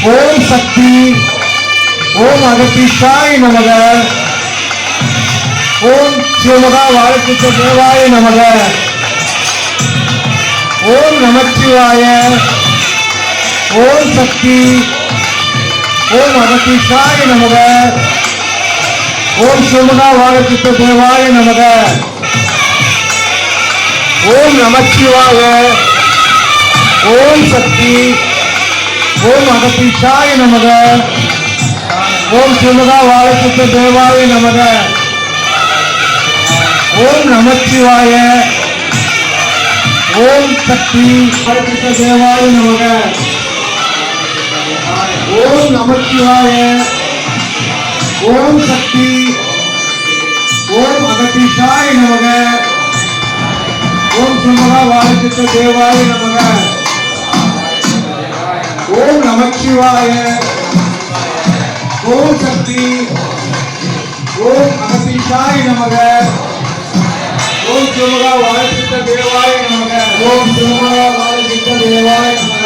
ஓம் சக்தி, ஓம் அகத்தீசாய நமக, ஓம் சிவமகா வாழ்த்தித்த தேவாய நமக, ஓம் நமச்சிவாய, ஓம் சக்தி, ஓம் அகத்தீசாய நமக, ஓம் சிவமகா வாழ்த்தித்த தேவாய நமக, ஓம் நமச்சிவாய, ஓம் சக்தி, ஓம் அகத்தீசாய நமக, ஓம் சிவமகா வாழ்த்தித்த தேவாய நமக, ஓம் நமச்சிவாய, ஓம் சக்தி வாழ்த்தித்த தேவாய நமக, ஓம் நமச்சிவாய, ஓம் சக்தி, ஓம் அகத்தீசாய நமக, ஓம் சிவமகா வாழ்த்தித்த தேவாய நமக, ஓம் நமச்சிவாய, ஓம் சக்தி, ஓம் அகத்தீசாய நமக, ஓம் சிவமகா வாழ்த்தித்த தேவாய நமக, ஓம் சிவமகா வாழ்த்தித்த தேவாய நமக,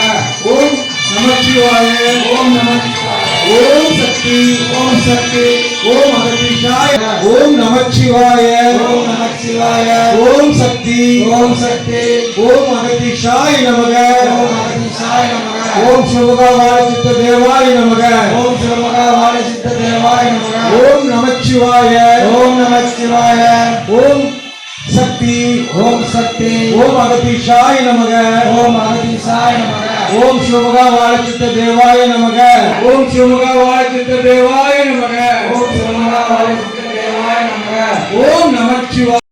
ஓம் நமச்சிவாய, ஓம் நமச்சிவாய, ஓம் சக்தி, ஓம் சக்தி, ஓம் அகத்தீசாய, ஓம் நமச்சிவாய, ஓம் நமச்சிவாய, ஓம் சக்தி, ஓம் சக்தி, ஓம் அகத்தீசாய நமக, ஓம் அகத்தீசாய நமக, ஓம் சிவமகா வாழ்த்தித்த தேவாய நமக, ஓம் சிவமகா வாழ்த்தித்த தேவாய நமக, ஓம் நமச்சிவாய, ஓம் நமச்சிவாய, ஓம் சக்தி, ஓம் சக்தி, ஓம் அகத்தீசாய நமக, ஓம் அகத்தீசாய நமக, ஓம் சிவமகா வாழ்த்தித்த தேவாய நமக, ஓம் சிவமகா வாழ்த்தித்த தேவாய நமக, ஓம் சிவமகா வாழ்த்தித்த தேவாய நமக, ஓம் நமச்சிவாய.